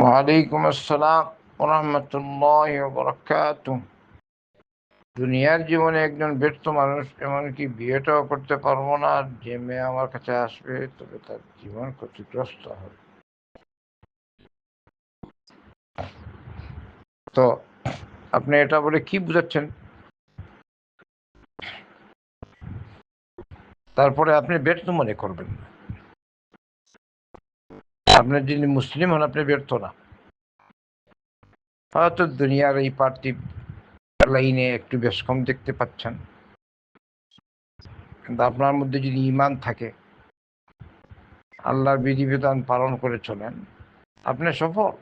ওয়ালাইকুম আসসালাম ওয়া রাহমাতুল্লাহি ওয়া বারাকাতুহু। দুনিয়ার জীবনে একজন ব্যর্থ মানুষ এমনকি বিয়েটাও করতে পারবো না, আর যে মেয়ে আমার কাছে আসবে তবে তার জীবন ক্ষতিগ্রস্ত হবে। তো আপনি এটা বলে কি বুঝাচ্ছেন? তারপরে আপনি ব্যর্থ মনে করবেন না। আপনি যদি মুসলিম হন আপনি ব্যর্থ না। হয়তো দুনিয়ার এই পার্থিব লাইনে একটু বেশ কম দেখতে পাচ্ছেন, কিন্তু আপনার মধ্যে যদি ঈমান থাকে, আল্লাহর বিধিবিধান পালন করে চলেন, আপনি সফল।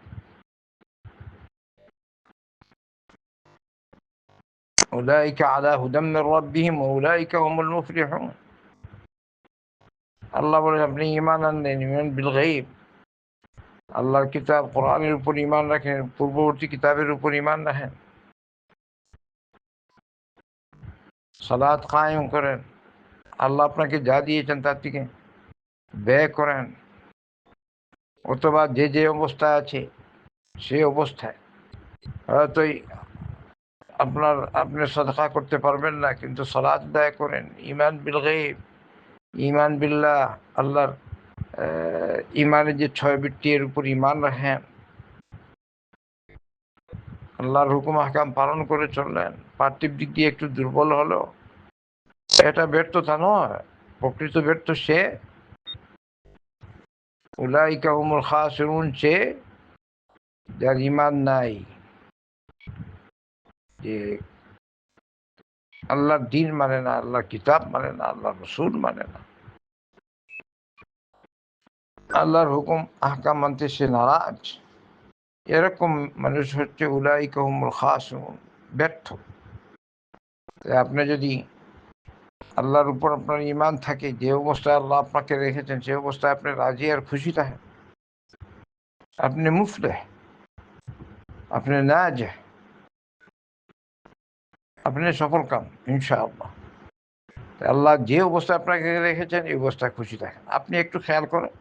উলাইকা আলা হুদাম মির রাব্বিহিম ওয়া উলাইকা হুমুল মুফলিহুন। আল্লাহ বলেন আপনি ঈমান আনলেন, ঈমান বিল গায়ব, আল্লাহর কিতাব কোরআনের উপর ঈমান রাখেন, পূর্ববর্তী কিতাবের উপর ঈমান রাখেন, সালাত কায়েম করেন, আল্লাহ আপনাকে যা দিয়েছেন তার থেকে ব্যয় করেন, অথবা যে যে অবস্থায় আছে সেই অবস্থায় হয়তো আপনি সাদকা করতে পারবেন না, কিন্তু সালাত ব্যয় করেন। ঈমান বিল গায়ব, ঈমান বিল্লাহ, আল্লাহর ঈমানের যে 6 বৃত্তি এর উপর ঈমান রাখেন, আল্লাহর হুকুম আহকাম পালন করে চললেন, পার্থিব দিক দিয়ে একটু দুর্বল হলো, এটা ব্যর্থতা নয়। প্রকৃত ব্যর্থ সে, উলাইকা হুমুল খাসিরুন, সে যার ঈমান নাই, যে আল্লাহর দ্বীন মানে না, আল্লাহর কিতাব মানে না, আল্লাহর রাসূল মানে না, আল্লাহর হুকুম আহকাম মানতে সে নারাজ। এরকম মানুষ হচ্ছে উলাইকা হুমুল খাসিরুন, ব্যর্থ। আপনি যদি আল্লাহর উপর আপনার ঈমান থাকে, যে অবস্থায় আল্লাহ আপনাকে রেখেছেন সে অবস্থায় আপনি রাজি আর খুশি থাকেন, আপনি মুফলিহ, আপনি নাজিহ, আপনি সফল কাম ইনশাআল্লাহ। আল্লাহ যে অবস্থায় আপনাকে রেখেছেন এই অবস্থায় খুশি থাকেন। আপনি একটু খেয়াল করেন,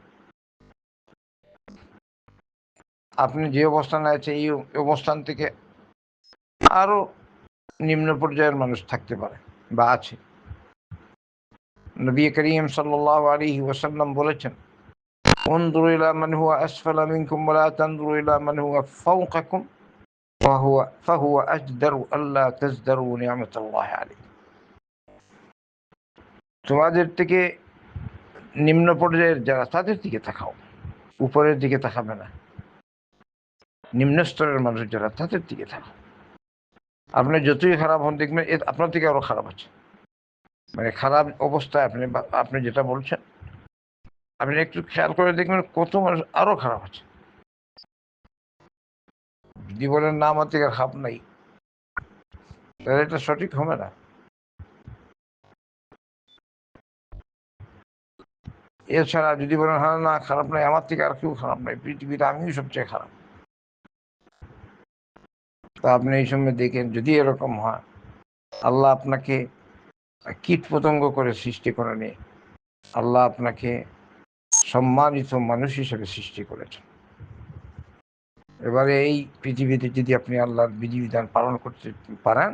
আপনি যে অবস্থানে আছে এই অবস্থান থেকে আরো নিম্ন পর্যায়ের মানুষ থাকতে পারে বা আছে। নবী করিম সাল্লাল্লাহু আলাইহি ওয়াসাল্লাম বলেছেন, উনজুরু ইলা মান হুয়া আসফালা মিনকুম ওয়া লা তানজুরু ইলা মান হুয়া ফাওকাকুম ফাহুয়া আজদারু আল্লা তাজদারু নি'মাতাল্লাহি আলাইকুম। তোমাদের থেকে নিম্ন পর্যায়ের যারা তাদের দিকে তাকাও, উপরের দিকে তাকাবে না। নিম্ন স্তরের মানুষ যারা তাদের দিকে তাকাও। আপনি যতই খারাপ হন দেখবেন আপনার থেকে আরো খারাপ আছে, মানে খারাপ অবস্থায় আপনি যেটা বলছেন, আপনি একটু খেয়াল করে দেখবেন কত মানুষ আরো খারাপ আছে। যদি বলেন না আমার থেকে খারাপ নাই, তাহলে এটা সঠিক হবে না। এছাড়া যদি বলেন হ্যাঁ না খারাপ নাই, আমার থেকে আর কেউ খারাপ নাই, পৃথিবীতে আমিও সবচেয়ে খারাপ, তা আপনি এই সময় দেখেন যদি এরকম হয়, আল্লাহ আপনাকে কীট পতঙ্গ করে সৃষ্টি করেনি, আল্লাহ আপনাকে সম্মানিত মানুষ হিসেবে সৃষ্টি করেছেন। এবারে এই পৃথিবীতে যদি আপনি আল্লাহর বিধিবিধান পালন করতে পারেন,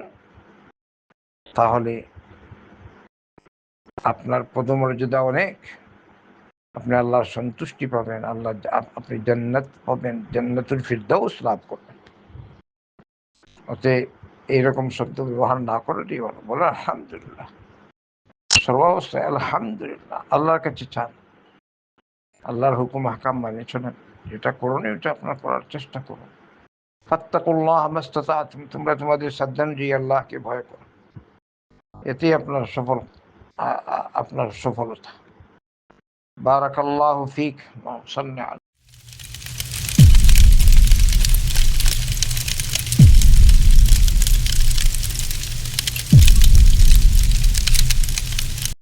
তাহলে আপনার পদমর্যাদা অনেক, আপনি আল্লাহর সন্তুষ্টি পাবেন, আপনি জান্নাত পাবেন, জান্নাতুল ফিরদাউস লাভ করবেন। অতএব এইরকম শব্দ ব্যবহার না করেই ভালো। বলো আলহামদুলিল্লাহ, সর্বাবস্থায় আলহামদুলিল্লাহ। আল্লাহর কাছে চান, আল্লাহর হুকুম হাকাম মানে চলেন, যেটা করণীয় ওটা আপনার করার চেষ্টা করুন। ফাত্তাকুল্লাহ মাস্তাতা'তুম, তোমরা তোমাদের সাধ্যানুযায়ী আল্লাহকে ভয় করো, এতেই আপনার সফলতা। বারাকাল্লাহু ফিক।